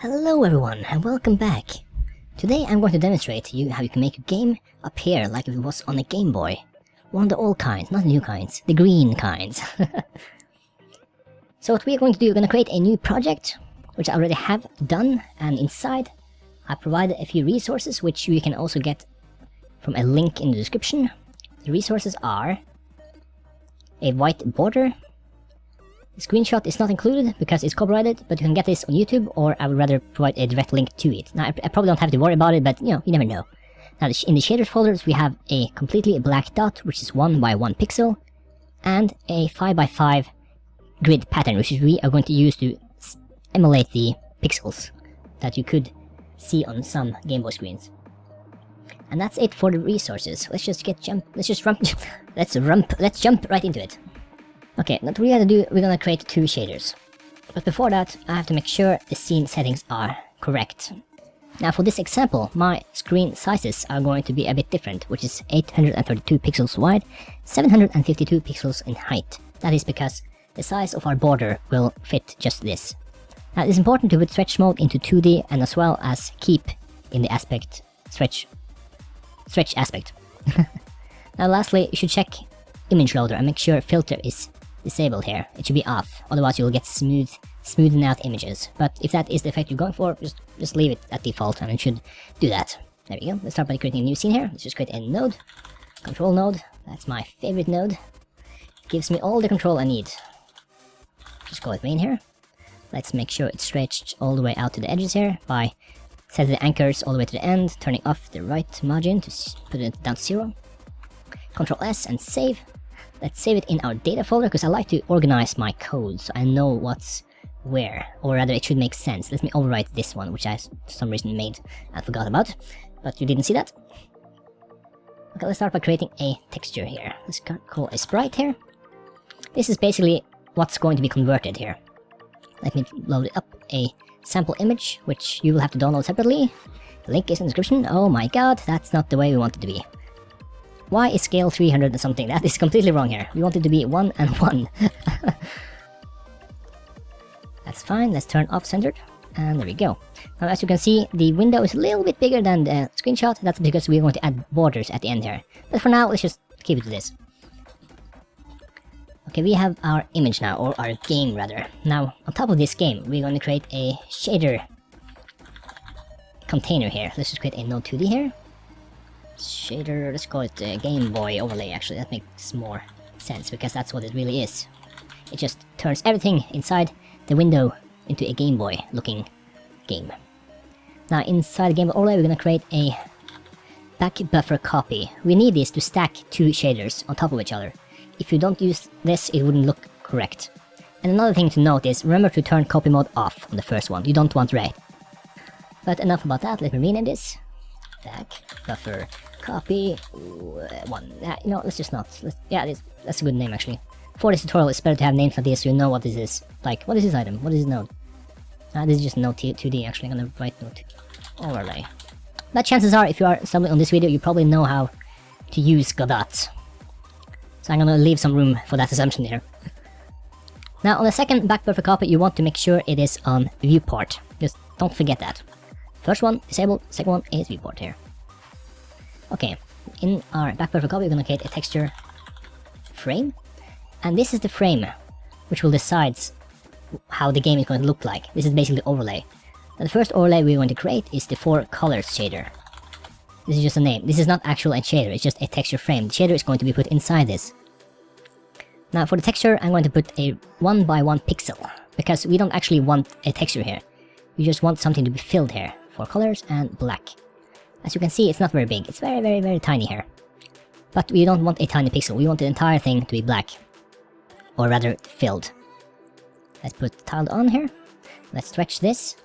Hello everyone and welcome back. Today I'm going to demonstrate to you how you can make a game appear like if it was on a Game Boy. One of the old kinds, not the new kinds, the green kinds. So what we are going to do, we're going to create a new project, which I already have done, and inside I provided a few resources which you can also get from a link in the description. The resources are a white border. The screenshot is not included because it's copyrighted, but you can get this on YouTube, or I would rather provide a direct link to it. Now, I probably don't have to worry about it, but you know, you never know. Now, in the shaders folders, we have a completely black dot, which is 1 by 1 pixel, and a 5 by 5 grid pattern, which we are going to use to emulate the pixels that you could see on some Game Boy screens. And that's it for the resources. Let's jump right into it. Okay, what we're gonna do, we're gonna create 2 shaders. But before that, I have to make sure the scene settings are correct. Now for this example, my screen sizes are going to be a bit different, which is 832 pixels wide, 752 pixels in height. That is because the size of our border will fit just this. Now it's important to put stretch mode into 2D and as well as keep in the aspect stretch aspect. Now lastly, you should check image loader and make sure filter is disabled here. It should be off, otherwise you'll get smoothen out images. But if that is the effect you're going for, just leave it at default and it should do that. There we go. Let's start by creating a new scene here. Let's just create a node, control node. That's my favorite node. It gives me all the control I need. Just call it main here. Let's make sure it's stretched all the way out to the edges here by setting the anchors all the way to the end, turning off the right margin to put it down to 0. Control S and save. Let's save it in our data folder because I like to organize my code so I know what's where, or rather it should make sense. Let me overwrite this one, which I for some reason made and forgot about, but you didn't see that. Okay, let's start by creating a texture here. Let's call a sprite here. This is basically what's going to be converted here. Let me load up a sample image, which you will have to download separately. The link is in the description. Oh my god, that's not the way we want it to be. Why is scale 300 and something? That is completely wrong here. We want it to be 1 and 1. That's fine. Let's turn off centered. And there we go. Now as you can see, the window is a little bit bigger than the screenshot. That's because we're going to add borders at the end here. But for now, let's just keep it to this. Okay, we have our image now, or our game rather. Now, on top of this game, we're going to create a shader container here. Let's just create a node 2D here. Shader, let's call it Game Boy overlay. Actually, that makes more sense because that's what it really is. It just turns everything inside the window into a Game Boy looking game. Now inside the Game Boy overlay, we're gonna create a BackBufferCopy. We need this to stack 2 shaders on top of each other. If you don't use this, it wouldn't look correct. And another thing to note is remember to turn copy mode off on the first one. You don't want red. But enough about that. Let me rename this. BackBufferCopy 1. You know, let's just not. That's a good name actually. For this tutorial, it's better to have names like this so you know what this is. Like, what is this item? What is this node? This is just node 2D actually. I'm gonna write node 2D overlay. But chances are, if you are stumbling on this video, you probably know how to use Godot. So I'm gonna leave some room for that assumption here. Now, on the second BackBufferCopy, you want to make sure it is on viewport. Just don't forget that. First one, disabled, second one is viewport here. Okay, in our BackBufferCopy, we're gonna create a texture frame. And this is the frame which will decide how the game is going to look like. This is basically the overlay. Now, the first overlay we're going to create is the 4 colors shader. This is just a name. This is not actual a shader, it's just a texture frame. The shader is going to be put inside this. Now for the texture, I'm going to put a 1 by 1 pixel, because we don't actually want a texture here. We just want something to be filled here. 4 colors and black. As you can see, it's not very big. It's very tiny here. But we don't want a tiny pixel. We want the entire thing to be black. Or rather, filled. Let's put tiled on here. Let's stretch this.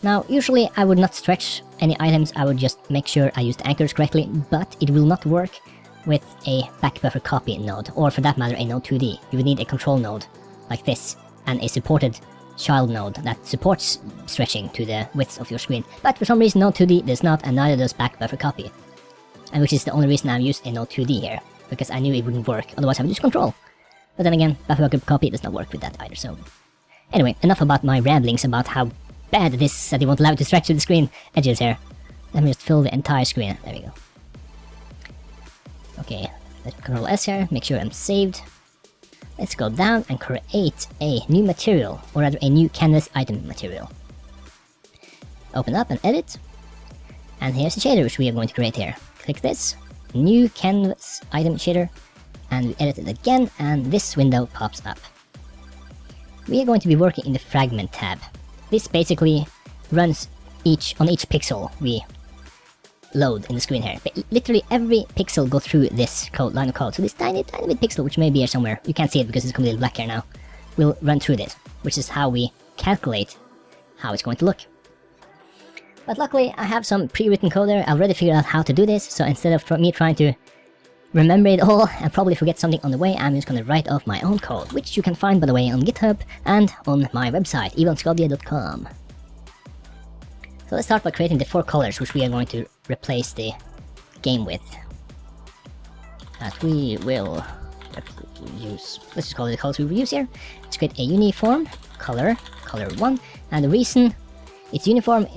Now, usually I would not stretch any items. I would just make sure I use the anchors correctly. But it will not work with a BackBufferCopy node. Or for that matter, a node 2D. You would need a control node like this. And a supported child node that supports stretching to the width of your screen. But for some reason Node 2D does not, and neither does BackBufferCopy. And which is the only reason I've used a Node 2D here, because I knew it wouldn't work, otherwise I would use control. But then again, BackBufferCopy does not work with that either, so... Anyway, enough about my ramblings about how bad at this that they won't allow it to stretch to the screen edges here. Let me just fill the entire screen. There we go. Okay, let's Control S here, make sure I'm saved. Let's go down and create a new material, or rather a new canvas item material. Open up and edit. And here's the shader which we are going to create here. Click this, new canvas item shader, and we edit it again, and this window pops up. We are going to be working in the fragment tab. This basically runs on each pixel we load in the screen here. But literally every pixel goes through this line of code. So this tiny bit pixel, which may be here somewhere, you can't see it because it's completely black here now, will run through this, which is how we calculate how it's going to look. But luckily, I have some pre-written code there. I've already figured out how to do this, so instead of me trying to remember it all and probably forget something on the way, I'm just gonna write off my own code, which you can find, by the way, on GitHub and on my website, evenskodje.com. So let's start by creating the 4 colors which we are going to replace the game with. That we will use. Let's just call it the colors we will use here. Let's create a uniform color 1, and the reason it's uniform,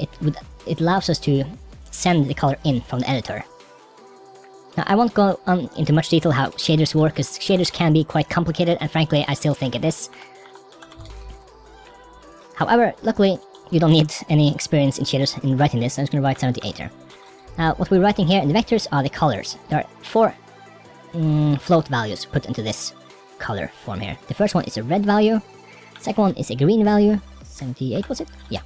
it allows us to send the color in from the editor. Now, I won't go into much detail how shaders work, because shaders can be quite complicated, and frankly, I still think it is. However, luckily, you don't need any experience in shaders in writing this, so I'm just going to write 78 here. Now, what we're writing here in the vectors are the colors. There are 4 float values put into this color form here. The first one is a red value, second one is a green value, 78 was it? Yeah.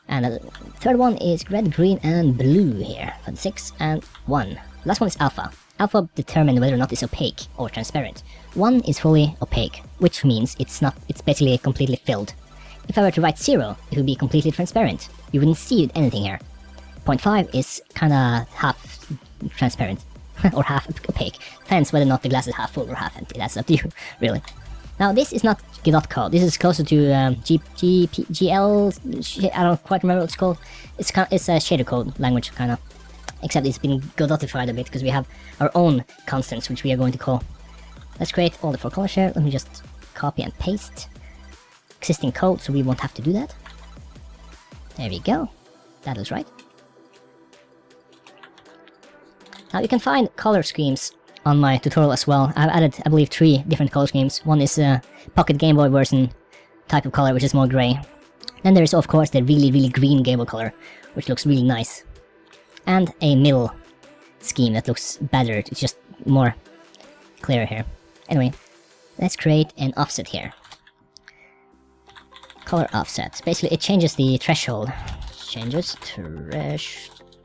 And the third one is red, green, and blue here, for the 6 and 1. Last one is alpha. Alpha determines whether or not it's opaque or transparent. 1 is fully opaque, which means it's basically completely filled. If I were to write 0, it would be completely transparent. You wouldn't see anything here. 0.5 is kinda half transparent, or half opaque. Depends whether or not the glass is half full or half empty. That's up to you, really. Now, this is not Godot code. This is closer to GL. I don't quite remember what it's called. It's a shader code language, kinda. Except it's been Godotified a bit because we have our own constants which we are going to call. Let's create all the 4 colors here. Let me just copy and paste existing code so we won't have to do that. There we go. That looks right. Now you can find color schemes on my tutorial as well. I've added, I believe, 3 different color schemes. One is a Pocket Game Boy version type of color, which is more gray. Then there is, of course, the really green Game Boy color, which looks really nice. And a middle scheme that looks better. It's just more clear here. Anyway, let's create an offset here. Color offset. Basically, it changes the threshold. Changes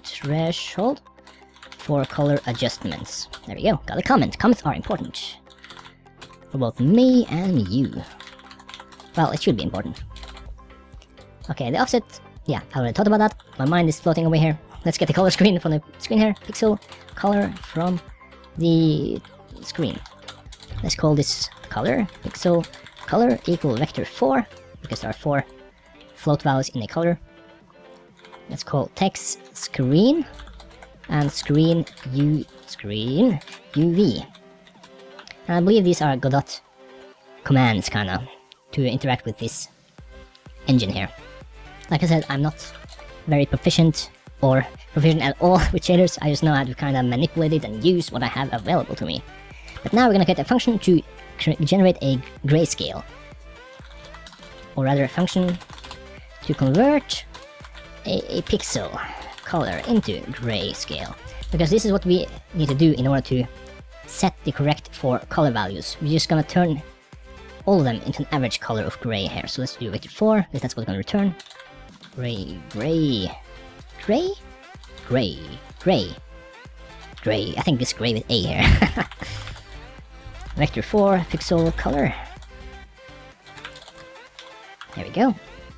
threshold for color adjustments. There we go. Got a comment. Comments are important for both me and you. Well, it should be important. Okay, the offset. Yeah, I already thought about that. My mind is floating away here. Let's get the color screen from the screen here. Pixel color from the screen. Let's call this color pixel color equal vector 4 because there are 4 float values in a color. Let's call text screen and screen UV. And I believe these are Godot commands kinda to interact with this engine here. Like I said, I'm not very proficient at all with shaders. I just know how to kind of manipulate it and use what I have available to me. But now we're gonna get a function to generate a grayscale, or rather a function to convert a pixel color into grayscale, because this is what we need to do in order to set the correct 4 color values. We're just gonna turn all of them into an average color of gray here. So let's do vector 4, because that's what's gonna return. Gray. I think it's gray with A here. Vector 4, pixel color. There we go.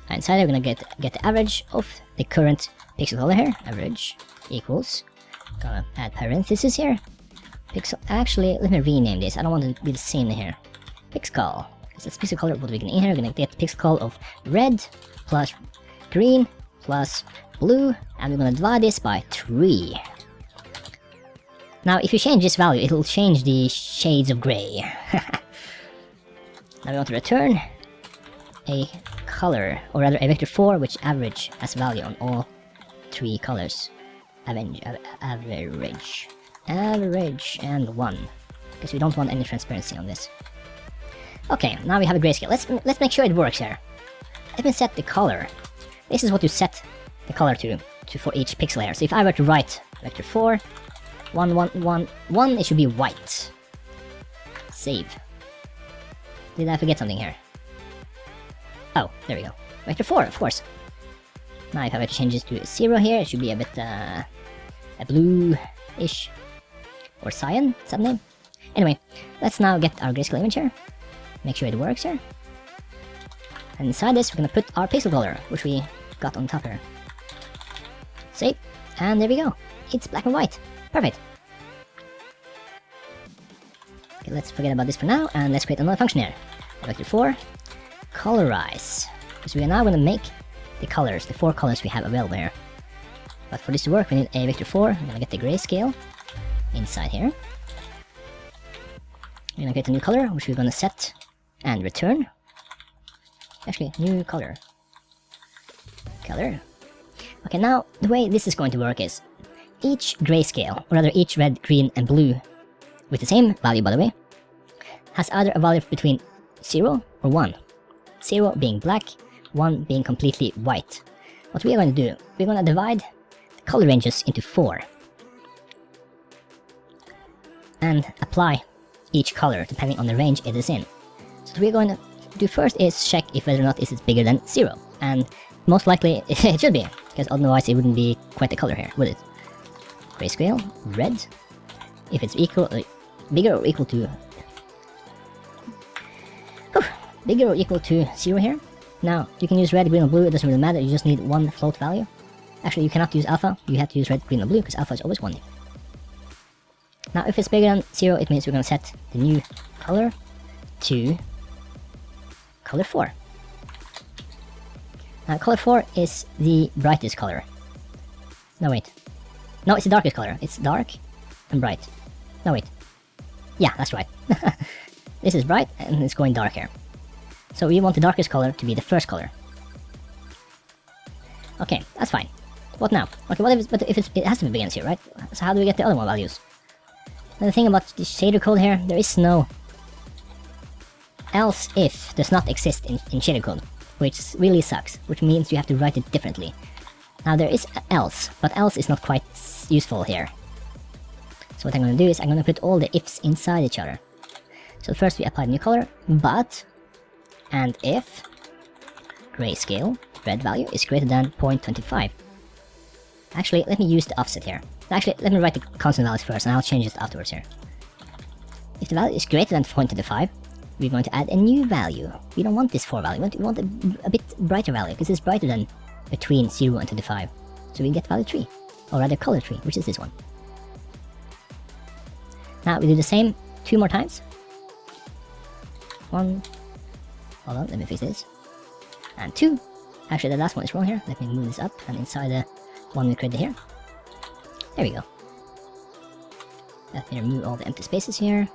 And inside we're gonna get the average of the current pixel color here. Average equals. Gonna add parentheses here. Pixel. Actually, let me rename this. I don't want it to be the same here. Pixel. Because that's pixel color. What we're gonna in here? We're gonna get the pixel color of red plus green plus blue, and we're gonna divide this by 3. Now, if you change this value, it'll change the shades of gray. Now we want to return a color, or rather a vector 4 which average as value on all 3 colors. Average, and 1, because we don't want any transparency on this. Okay, now we have a grayscale. Let's make sure it works here. Let me set the color. This is what you set the color to for each pixel here. So if I were to write vector 4, 1, 1, 1, 1, it should be white. Save. Did I forget something here? Oh, there we go. Vector 4, of course. Now if I were to change this to 0 here, it should be a bit, a blue-ish. Or cyan, is that the name? Anyway, let's now get our grayscale image here. Make sure it works here. And inside this, we're gonna put our pixel color, which we got on top here. Save. And there we go. It's black and white. Perfect. Okay, let's forget about this for now, and let's create another function here. Vector 4, colorize. Because we are now gonna make the colors, the 4 colors we have available here. But for this to work, we need a vector 4. I'm gonna get the grayscale inside here. We're gonna create a new color, which we're gonna set and return. Actually, new color. Color. Okay, now the way this is going to work is each grayscale, or rather each red, green, and blue, with the same value by the way, has either a value between 0 or 1. 0 being black, 1 being completely white. What we are going to do, we're going to divide the color ranges into 4 and apply each color depending on the range it is in. So what we're going to do first is check if whether or not it is bigger than 0, and most likely it should be, because otherwise it wouldn't be quite the color here, would it? Grayscale, red, if it's equal, bigger or equal to bigger or equal to 0 here. Now, you can use red, green, or blue, it doesn't really matter, you just need one float value. Actually, you cannot use alpha, you have to use red, green, or blue, because alpha is always 1. Now, if it's bigger than 0, it means we're going to set the new color to color 4. Now, color 4 is the brightest color. No, wait. No, it's the darkest color. It's dark and bright. No, wait. Yeah, that's right. This is bright, and it's going dark here. So we want the darkest color to be the first color. Okay, that's fine. What now? Okay, what if it has to be bigger than 0, right? So how do we get the other one values? Now the thing about the shader code here, there is no else if does not exist in shader code, which really sucks, which means you have to write it differently. Now there is else, but else is not quite useful here. So what I'm going to do is I'm going to put all the ifs inside each other. So first we apply the new color, but and if grayscale red value is greater than 0.25. Actually, let me use the offset here. Actually, let me write the constant values first, and I'll change it afterwards here. If the value is greater than 0.25, we're going to add a new value. We don't want this 4 value, we want a bit brighter value, because it's brighter than between 0 and 25. So we get value 3, or rather color 3, which is this one. Now we do the same 2 more times. 1, hold on, let me fix this. And 2. Actually, the last one is wrong here. Let me move this up, and inside the one we created here. There we go. Let me remove all the empty spaces here.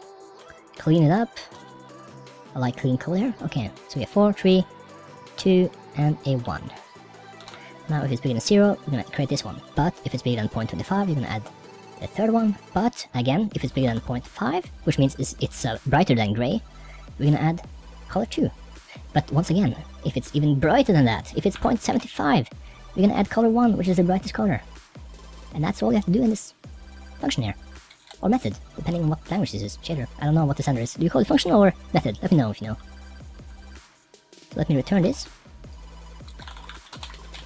Clean it up. I like clean color here. Okay, so we have 4, 3, 2, and a 1. Now if it's bigger than 0, we're gonna create this one. But if it's bigger than 0.25, we're gonna add the third one. But again, if it's bigger than 0.5, which means it's brighter than gray, we're gonna add color 2. But once again, if it's even brighter than that, if it's 0.75, we're gonna add color 1, which is the brightest color. And that's all you have to do in this function here. Or method, depending on what language this is. Shader. I don't know what the standard is. Do you call it function or method? Let me know if you know. So let me return this.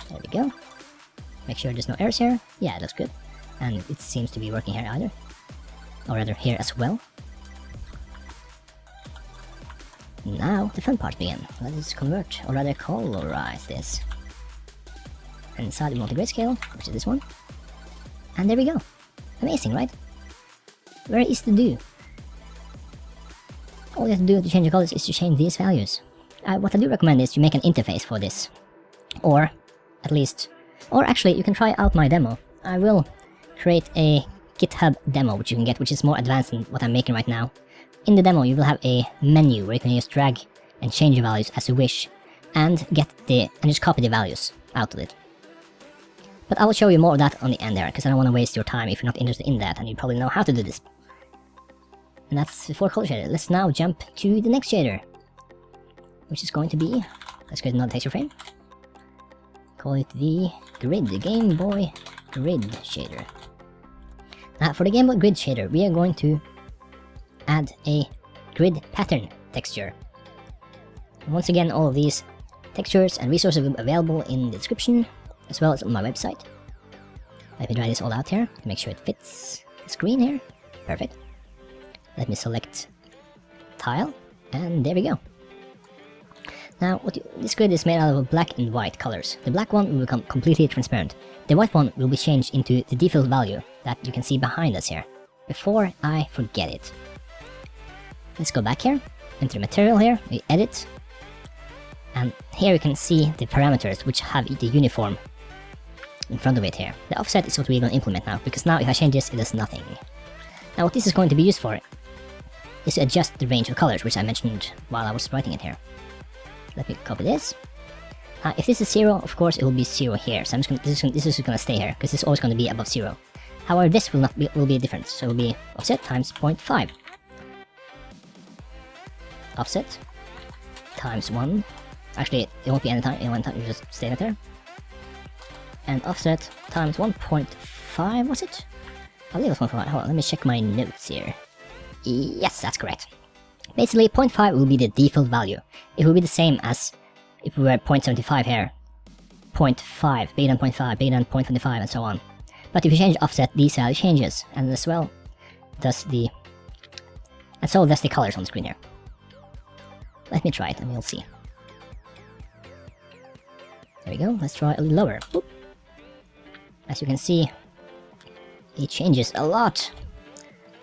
There we go. Make sure there's no errors here. Yeah, it looks good. And it seems to be working here either. Or rather here as well. Now the fun part begins. Let us convert, or rather colorize this. And inside we want the grayscale, which is this one. And there we go. Amazing, right? Very easy to do. All you have to do to change the colors is to change these values. What I do recommend is to make an interface for this. Or, at least, or actually you can try out my demo. I will create a GitHub demo which you can get, which is more advanced than what I'm making right now. In the demo you will have a menu where you can just drag and change your values as you wish. and just copy the values out of it. But I will show you more of that on the end there, because I don't want to waste your time if you're not interested in that, and you probably know how to do this. And that's the 4 color shader. Let's now jump to the next shader, which is going to be, let's create another texture frame. Call it the Grid, the Game Boy Grid shader. Now for the Game Boy Grid shader, we are going to add a grid pattern texture. And once again, all of these textures and resources will be available in the description, as well as on my website. Let me try this all out here to make sure it fits the screen here. Perfect. Let me select tile, and there we go. Now, this grid is made out of black and white colors. The black one will become completely transparent. The white one will be changed into the default value that you can see behind us here. Before I forget it, let's go back here, enter material here, we edit, and here you can see the parameters which have the uniform in front of it here. The offset is what we're going to implement now, because now if I change this, it does nothing. Now what this is going to be used for is to adjust the range of colors, which I mentioned while I was writing it here. Let me copy this. If this is 0, of course it will be 0 here, so this is just going to stay here, because it's always going to be above 0. However, this will be different, so it will be offset times 0.5. Offset times 1. Actually, it won't be any time, you just stay right there. And offset times 1.5, was it? I believe it was 1.5. Hold on, let me check my notes here. Yes, that's correct. Basically, 0.5 will be the default value. It will be the same as if we were at 0.75 here. 0.5, bigger than 0.5, bigger than 0.25, and so on. But if you change offset, these value changes, and as well does the... And so does the colors on the screen here. Let me try it, and we'll see. There we go, let's try a little lower. Boop. As you can see, it changes a lot.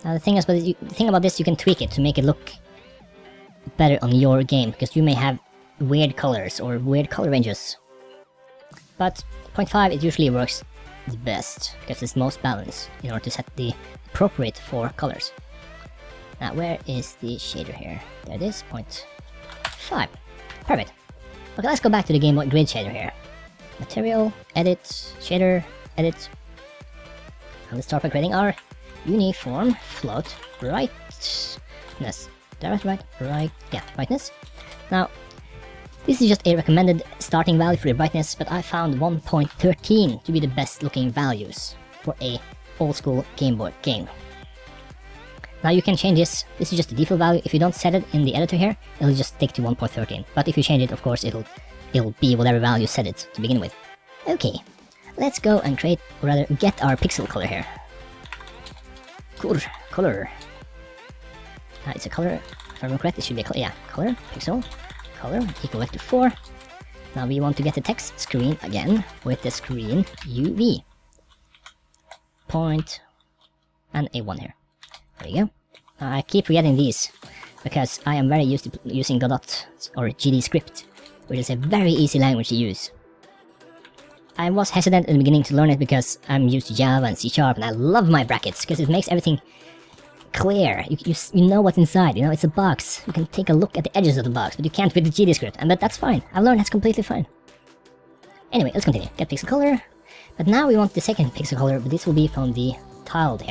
Now the thing about this, you can tweak it to make it look better on your game, because you may have weird colors or weird color ranges. But 0.5, it usually works the best, because it's most balanced in order to set the appropriate 4 colors. Now where is the shader here? There it is, 0.5. Perfect. Okay, let's go back to the Game Boy Grid shader here. Material, edit, shader, edit. And let's start by creating our uniform float brightness. Brightness. Now, this is just a recommended starting value for the brightness, but I found 1.13 to be the best looking values for a old school Game Boy game. Now you can change this. This is just the default value. If you don't set it in the editor here, it'll just stick to 1.13. But if you change it, of course, it'll be whatever value you set it to begin with. Okay, let's go and create, or rather get our pixel color here. Color. It's a color, if I remember correct, it should be a color, yeah, color, pixel, color, equal vector 4. Now we want to get the text screen again with the screen UV. Point, and a 1 here. There you go. I keep forgetting these, because I am very used to using Godot, or GD script, which is a very easy language to use. I was hesitant in the beginning to learn it because I'm used to Java and C#, and I love my brackets, because it makes everything clear. You know what's inside, you know, it's a box. You can take a look at the edges of the box, but you can't with the GD script, but that's fine. I've learned that's completely fine. Anyway, let's continue. Get pixel color. But now we want the second pixel color, but this will be from the tiled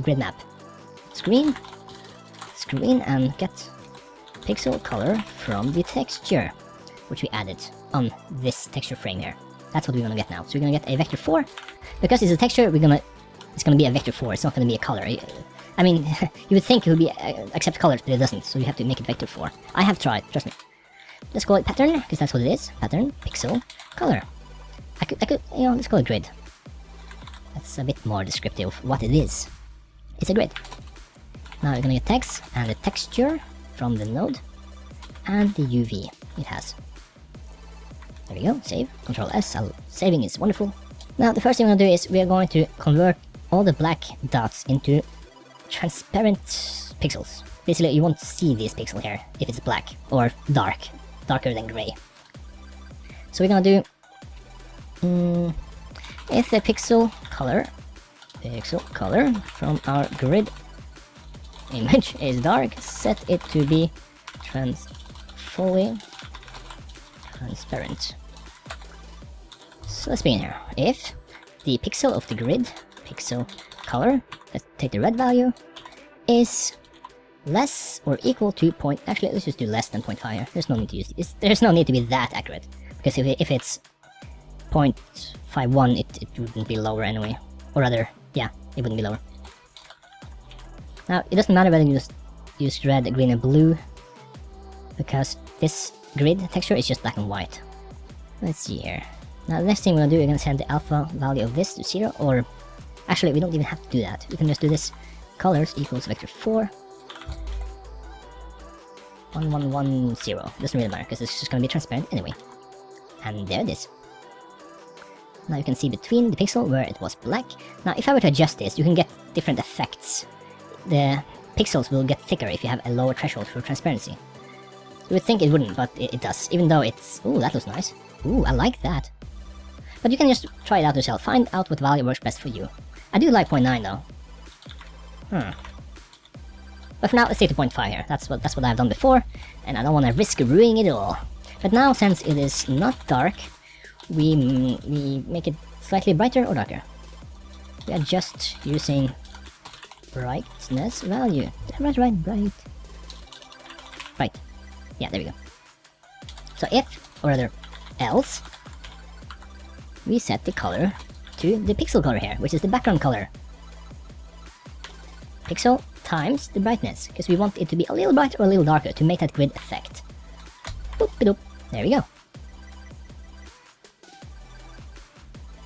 grid map. Screen, and get pixel color from the texture, which we added on this texture frame here. That's what we're gonna get now. So we're gonna get a vector 4. Because it's a texture, it's gonna be a vector 4, it's not gonna be a color. I mean, you would think it would be accept colors, but it doesn't, so you have to make it vector 4. I have tried, trust me. Let's call it pattern, because that's what it is. Pattern, pixel, color. I could, you know, let's call it grid. That's a bit more descriptive of what it is. It's a grid. Now we're gonna get text, and the texture from the node, and the UV it has. There we go, save, Control S, saving is wonderful. Now the first thing we're gonna do is we are going to convert all the black dots into transparent pixels. Basically, you won't see this pixel here if it's black or darker than gray. So we're gonna do if the pixel color from our grid image is dark, set it to be fully transparent. So let's begin here. If the pixel of the grid, pixel color, let's take the red value, is less or equal to point. Actually, let's just do less than 0.5 here. There's no need to use this. There's no need to be that accurate, because if it's 0.51, it wouldn't be lower anyway. Or rather, yeah, it wouldn't be lower. Now, it doesn't matter whether you just use red, green, or blue, because this grid texture is just black and white. Let's see here. Now, the next thing we're gonna do, we're gonna set the alpha value of this to 0, or actually, we don't even have to do that. We can just do this colors equals vector 4. 1110. Doesn't really matter, because it's just gonna be transparent anyway. And there it is. Now you can see between the pixel where it was black. Now, if I were to adjust this, you can get different effects. The pixels will get thicker if you have a lower threshold for transparency. You would think it wouldn't, but it does, even though it's... Ooh, that looks nice. Ooh, I like that. But you can just try it out yourself, find out what value works best for you. I do like 0.9 though. But for now, let's take the 0.5 here. That's what I've done before, and I don't want to risk ruining it all. But now, since it is not dark, we make it slightly brighter or darker. We are just using brightness value. Bright. Yeah, there we go. So if, or rather, else, we set the color to the pixel color here, which is the background color. Pixel times the brightness, because we want it to be a little brighter or a little darker to make that grid effect. Boop-a-doop. There we go.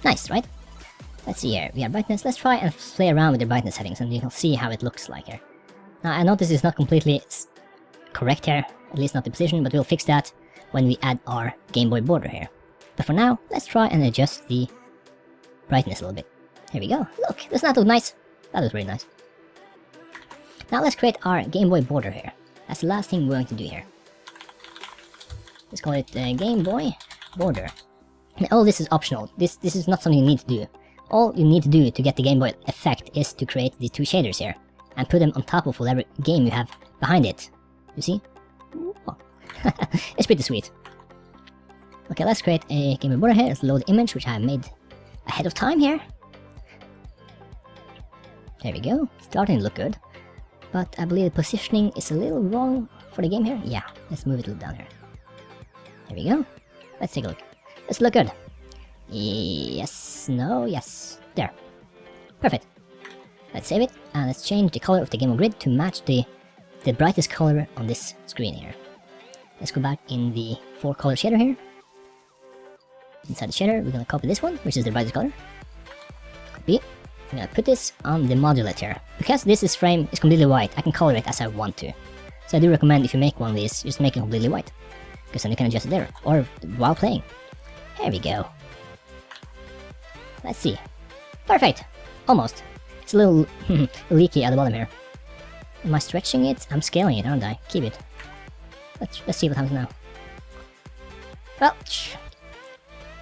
Nice, right? Let's see here. We have brightness. Let's try and play around with the brightness settings, and you can see how it looks like here. Now, I know this is not completely correct here, at least not the position, but we'll fix that when we add our Game Boy border here. But for now, let's try and adjust the brightness a little bit. Here we go. Look, doesn't that look nice? That looks really nice. Now let's create our Game Boy border here. That's the last thing we're going to do here. Let's call it Game Boy border. And all this is optional. This is not something you need to do. All you need to do to get the Game Boy effect is to create the two shaders here and put them on top of whatever game you have behind it. You see? Oh. It's pretty sweet. Okay, let's create a Game Boy border here. Let's load the image, which I have made ahead of time here. There we go. Starting to look good. But I believe the positioning is a little wrong for the game here. Yeah, let's move it a little down here. There we go. Let's take a look. Does it look good? Yes, no, yes. There. Perfect. Let's save it, and let's change the color of the Game Boy grid to match the brightest color on this screen here. Let's go back in the 4-color shader here. Inside the shader, we're gonna copy this one, which is the brightest color. Copy. I'm gonna put this on the modulate here. Because this frame is completely white, I can color it as I want to. So I do recommend if you make one of these, just make it completely white. Because then you can adjust it there, or while playing. There we go. Let's see. Perfect! Almost. It's a little leaky at the bottom here. Am I stretching it? I'm scaling it, aren't I? Keep it. Let's see what happens now. Well,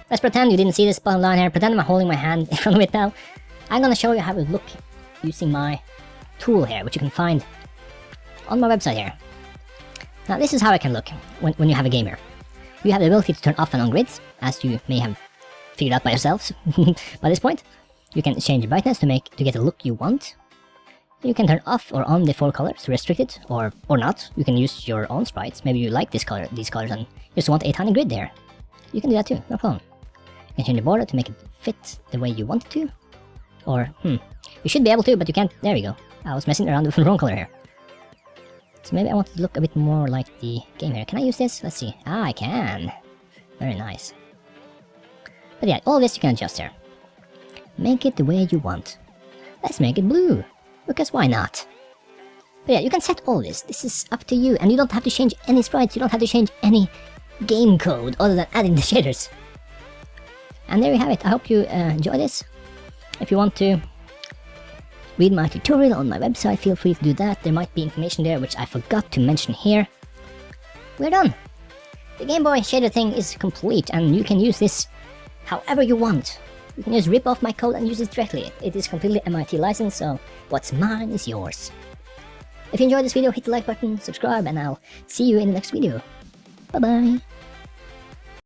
let's pretend you didn't see this bottom line here. Pretend I'm holding my hand in front of it now. I'm gonna show you how it look using my tool here, which you can find on my website here. Now, this is how it can look when you have a game here. You have the ability to turn off and on grids, as you may have figured out by yourselves by this point. You can change the brightness to get the look you want. You can turn off or on the 4 colors to restrict it, or not. You can use your own sprites. Maybe you like these colors, and you just want a tiny grid there. You can do that too, no problem. You can change the border to make it fit the way you want it to. Or, you should be able to, but you can't. There we go. I was messing around with the wrong color here. So maybe I want it to look a bit more like the game here. Can I use this? Let's see. Ah, I can. Very nice. But yeah, all this you can adjust here. Make it the way you want. Let's make it blue. Because why not? But yeah, you can set all this. This is up to you. And you don't have to change any sprites. You don't have to change any game code other than adding the shaders. And there you have it. I hope you enjoy this. If you want to read my tutorial on my website, feel free to do that. There might be information there which I forgot to mention here. We're done! The Game Boy shader thing is complete, and you can use this however you want. You can just rip off my code and use it directly. It is completely MIT licensed, so what's mine is yours. If you enjoyed this video, hit the like button, subscribe, and I'll see you in the next video. Bye bye!